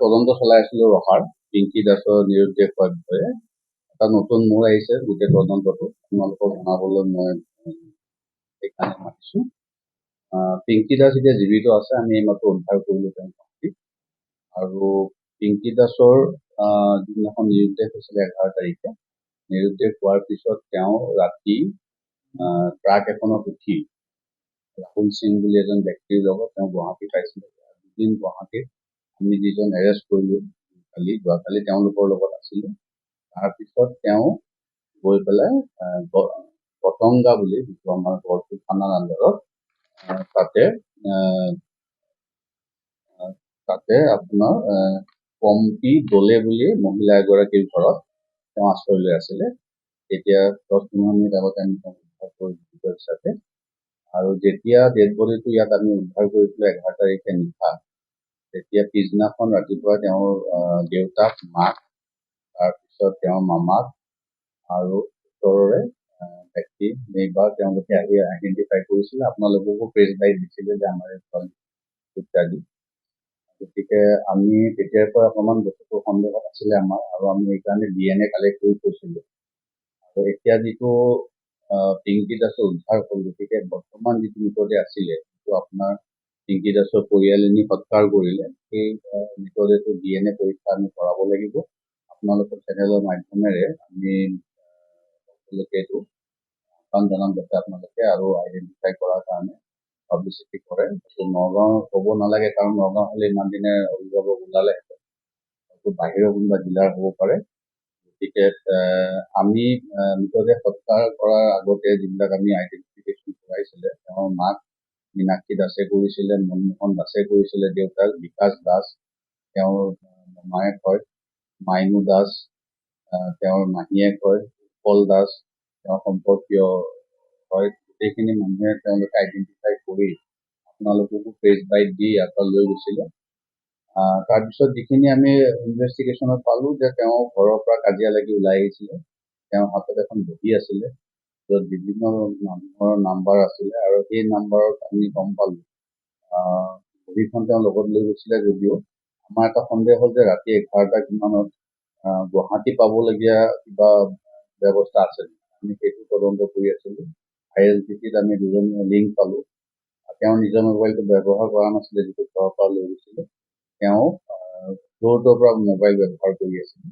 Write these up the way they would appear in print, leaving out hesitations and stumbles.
তদন্ত চলাই আছিলো ৰহাৰ পিংকী দাসৰ নিৰুদ্দেশৰ বিষয়ে এটা নতুন মূৰ আহিছে গোটেই তদন্তটো আপোনালোকক জনাবলৈ মই সেইকাৰণে মাতিছো। পিংকী দাস এতিয়া জীৱিত আছে, আমি এইমাত্ৰ উদ্ধাৰ কৰিলো তেওঁৰ গুৱাহাটীত। আৰু পিংকী দাসৰ যিদিনাখন নিৰুদ্দেশ হৈছিলে 11 তাৰিখে, নিৰুদ্দেশ হোৱাৰ পিছত তেওঁ ৰাতি ট্ৰাক এখনত উঠি ৰাহুল সিং বুলি এজন ব্যক্তিৰ লগত তেওঁ গুৱাহাটী পাইছিলে। দুদিন গুৱাহাটীত আমি যিজন এৰেষ্ট কৰিলো যোৱাকালি তেওঁলোকৰ লগত আছিলে। তাৰপিছত তেওঁ গৈ পেলাই পতংগা বুলি যিটো আমাৰ গড়চুক থানাৰ আণ্ডাৰত তাতে আপোনাৰ পম্পী দলে বুলি মহিলা এগৰাকীৰ ঘৰত তেওঁ আশ্ৰয় লৈ আছিলে। এতিয়া 10-15 মিনিট আগতে আমি উদ্ধাৰ কৰিছো হিচাপে। আৰু যেতিয়া ডেড বডিটো ইয়াত আমি উদ্ধাৰ কৰিছিলো 11 তাৰিখে নিশা, তেতিয়া পিছদিনাখন ৰাতিপুৱা তেওঁৰ দেউতাক, মাক, তাৰপিছত তেওঁৰ মামাক আৰু ওচৰৰে ব্যক্তি নেইবাৰ তেওঁলোকে আহি আইডেণ্টিফাই কৰিছিলে। আপোনালোককো প্ৰেছ বাইট দিছিলে যে আমাৰ ইত্যাদি। গতিকে আমি তেতিয়াৰ পৰা অকণমান বস্তুটো সন্দেহত আছিলে আমাৰ, আৰু আমি সেইকাৰণে DNA কালেক্ট কৰি থৈছিলো। আৰু এতিয়া যিটো পিংকী দাসৰ উদ্ধাৰ হ'ল, গতিকে বৰ্তমান যিটো মৃতদেহ আছিলে, যিটো আপোনাৰ পিংকী দাসৰ পৰিয়ালে নি সৎকাৰ কৰিলে, সেই মৃতদেহটো DNA পৰীক্ষা আমি কৰাব লাগিব। আপোনালোকৰ চেনেলৰ মাধ্যমেৰে আমি এইটো আহ্বান জনাম যাতে আপোনালোকে আৰু আইডেণ্টিফাই কৰাৰ কাৰণে পাব্লিচিটি কৰে। নগাঁও হ'ব নালাগে, কাৰণ নগাঁও হ'লে ইমান দিনে অভিভাৱক ওলালে বাহিৰৰ কোনোবা জিলাৰ হ'ব পাৰে। গতিকে আমি মৃতদেহ সৎকাৰ কৰাৰ আগতে যিবিলাক আমি আইডেণ্টিফিকেশ্যন কৰাইছিলে, তেওঁৰ মাক মীনাক্ষী দাসে কৰিছিলে, মনমোহন দাসে কৰিছিলে, দেউতাক বিকাশ দাস, তেওঁৰ মামায়েক হয় মাইনু দাস, তেওঁৰ মাহীয়েক হয় উৎপল দাস, তেওঁৰ সম্পৰ্কীয় হয়। গোটেইখিনি মানুহে তেওঁলোকে আইডেণ্টিফাই কৰি আপোনালোককো প্ৰেছ বাইট দি ইয়াৰ পৰা লৈ গৈছিলে। তাৰপিছত যিখিনি আমি ইনভেষ্টিগেশ্যনত পালো যে তেওঁ ঘৰৰ পৰা কাজিয়া লাগি ওলাই আহিছিলে। তেওঁৰ হাতত এখন বহী আছিলে য'ত বিভিন্ন মানুহৰ নাম্বাৰ আছিলে, আৰু সেই নাম্বাৰত আমি গম পালো বহীখন তেওঁ লগত লৈ গৈছিলে। যদিও আমাৰ এটা সন্দেহ হ'ল যে ৰাতি 11টা কিমানত গুৱাহাটী পাবলগীয়া কিবা ব্যৱস্থা আছে। আমি সেইটো তদন্ত কৰি আছিলো। ISBTত আমি দুজন লিংক পালো। তেওঁ নিজৰ মোবাইলটো ব্যৱহাৰ কৰা নাছিলে, যিটো ঘৰৰ পৰা লৈ গৈছিলে। তেওঁ য'ৰ পৰা মোবাইল ব্যৱহাৰ কৰি আছিলে,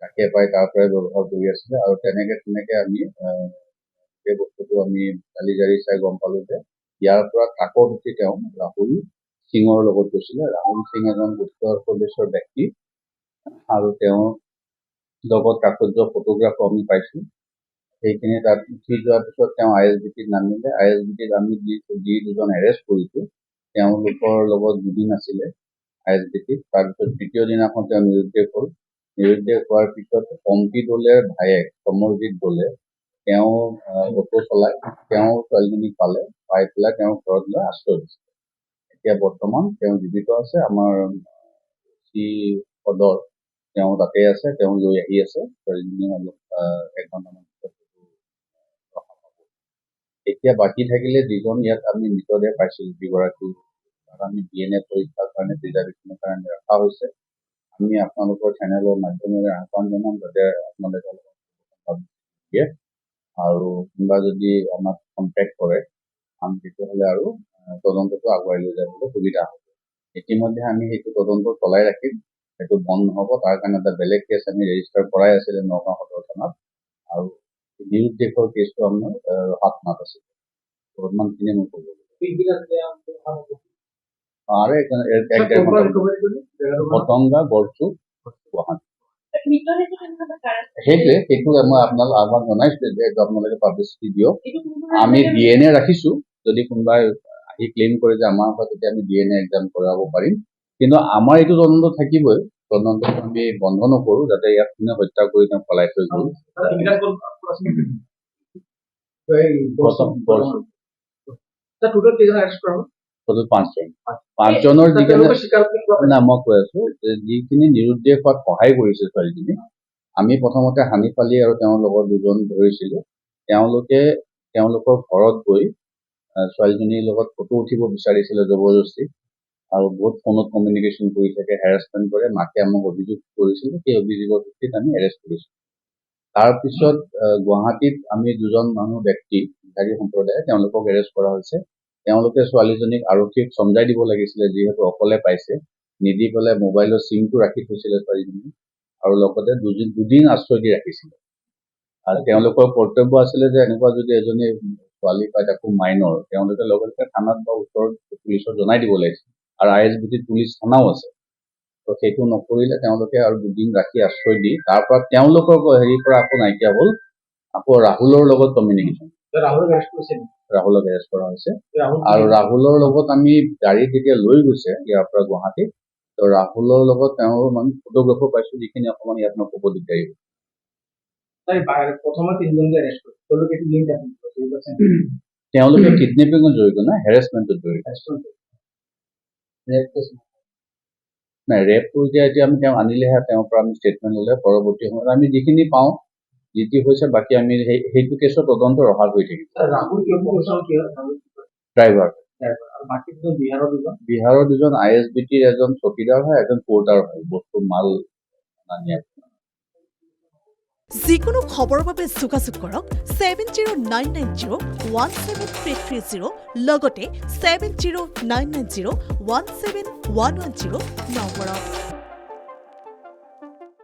তাকে পাই তাৰ পৰাই ব্যৱহাৰ কৰি আছিলে। আৰু তেনেকে আমি সেই বস্তুটো আমি কালি জাৰি চাই গম পালো যে ইয়াৰ পৰা ট্ৰাকত উঠি তেওঁ ৰাহুল সিঙৰ লগত গৈছিলে। ৰাহুল সিং এজন উত্তৰ প্ৰদেশৰ ব্যক্তি, আৰু তেওঁৰ লগত কাকত ফটোগ্ৰাফো আমি পাইছো। সেইখিনি তাত উঠি যোৱাৰ পিছত তেওঁ ISBTত নামিলে। ISBTত আমি যি দুজন এৰেষ্ট কৰিছো, তেওঁলোকৰ লগত দুদিন আছিলে ISBTত। তাৰপিছত দ্বিতীয় দিনাখন তেওঁ নিৰুদ্দেশ হ'ল। নিৰুদ্দেশ হোৱাৰ পিছত পম্পী দলেৰ ভায়েক সমৰজিৎ দলে তেওঁ অটো চলাই তেওঁ ছোৱালীজনীক পাই পেলাই তেওঁৰ ঘৰত লৈ আশ্ৰয় দিছে। এতিয়া বৰ্তমান তেওঁ জীৱিত আছে। আমাৰ সদৰ তেওঁ তাতে আছে, তেওঁ লৈ আহি আছে ছোৱালীজনী অলপ 1 ঘণ্টামান পিছত। এতিয়া বাকী থাকিলে যিজন ইয়াত আমি মৃতদেহ পাইছিলো, যিগৰাকী আমি DNA পৰীক্ষাৰ কাৰণে প্ৰিজাৰ্ভেশ্যনৰ কাৰণে ৰখা হৈছে। আমি আপোনালোকৰ চেনেলৰ মাধ্যমেৰে আহ্বান জনাম যাতে আপোনালোকে দিয়ে, আৰু কোনোবা যদি আমাক কণ্টেক্ট কৰে আমি তেতিয়াহ'লে আৰু তদন্তটো আগুৱাই লৈ যাবলৈ সুবিধা হ'ব। ইতিমধ্যে আমি সেইটো তদন্ত চলাই ৰাখিম, সেইটো বন্ধ নহ'ব। তাৰ কাৰণে এটা বেলেগ কেছ আমি ৰেজিষ্টাৰ কৰাই আছিলে নগাঁও সদৰ থানাত, আৰু নিৰুদ্দেশৰ কেছটো আমাৰ ৰহা থানাত আছিল। বৰ্তমানখিনি মই ক'ব পতংগা গড়চুক গুৱাহাটী। সেইটো মই আপোনালোক আহ্বান জনাইছো যে এইটো আপোনালোকে পাব্লিচিটি দিয়ক। আমি DNA ৰাখিছো, যদি কোনোবাই আহি ক্লেইম কৰে যে আমাৰ হয়, তেতিয়া আমি DNA এক্সাম কৰাব পাৰিম। কিন্তু আমাৰ এইটো তদন্ত থাকিবই, তদন্তটো আমি বন্ধ নকৰো যাতে ইয়াত কোনে হত্যা কৰি তেওঁ পলাই থৈ গ'ল। পাঁচজনৰ না মই কৈ আছো যে যিখিনি নিৰুদ্দেশ হোৱাত সহায় কৰিছে ছোৱালীজনী, আমি প্ৰথমতে হানিফ আলী আৰু তেওঁৰ লগত দুজন ধৰিছিলো। তেওঁলোকৰ ঘৰত গৈ ছোৱালীজনীৰ লগত ফটো উঠিব বিচাৰিছিলে জবৰদস্তি। আৰু বহুত ফোনত কমিউনিকেশ্যন কৰি থাকে, হেৰাছমেণ্ট কৰে, মাকে আমাক অভিযোগ কৰিছিল, সেই অভিযোগৰ ভিত্তিত আমি এৰেষ্ট কৰিছোঁ। তাৰপিছত গুৱাহাটীত আমি দুজন ব্যক্তি বিহাৰী সম্প্ৰদায়ে তেওঁলোকক এৰেষ্ট কৰা হৈছে। তেওঁলোকে ছোৱালীজনীক আৰক্ষীক চমজাই দিব লাগিছিলে, যিহেতু অকলে পাইছে, নিদি পেলাই মোবাইলৰ চিমটো ৰাখি থৈছিলে ছোৱালীজনী, আৰু লগতে দুদিন আশ্ৰয় দি ৰাখিছিলে। আৰু তেওঁলোকৰ কৰ্তব্য আছিলে যে এনেকুৱা যদি এজনী ছোৱালী পায়, তাকো মাইনৰ, তেওঁলোকে লগতে থানাত বা ওচৰত পুলিচক জনাই দিব লাগিছিল। আৰু ISBT পুলিচ থানাও আছে। তো সেইটো নকৰিলে তেওঁলোকে আৰু দুদিন ৰাখি আশ্ৰয় দি তাৰ পৰা তেওঁলোকৰ হেৰিৰ পৰা আকৌ নাইকিয়া হ'ল, আকৌ ৰাহুলৰ লগত কমিউনিকেশ্যন। ৰাহুলক এৰেষ্ট কৰা হৈছে। আৰু ৰাহুলৰ লগত আমি গাড়ীত যেতিয়া লৈ গৈছে ইয়াৰ পৰা গুৱাহাটীত, তো ৰাহুলৰ লগত তেওঁৰ মানে ফটোগ্ৰাফো পাইছো, যিখিনি অকণমান ইয়াত নক'ব দিগদাৰী। তেওঁলোকে কিডনেপিঙত জড়িত নাই, হেৰেছমেণ্টত জড়িত। নাই, ৰেপটো এতিয়া আমি তেওঁ আনিলেহে তেওঁৰ পৰা আমি ষ্টেটমেণ্ট ল'লে পৰৱৰ্তী সময়ত আমি যিখিনি পাওঁ, যি যি হৈছে, বাকী আমি সেইটো কেছৰ তদন্ত ৰখাৰ হৈ থাকিব। ড্ৰাইভাৰ। বিহাৰৰ দুজন ISBTৰ এজন চকীদাৰ হয়, এজন পৰ্টাৰ হয়, বস্তু মাল নিয়া। যিকোনো খবৰৰ বাবে যোগাযোগ কৰক 7099017330 লগতে 7099017110 নম্বৰত।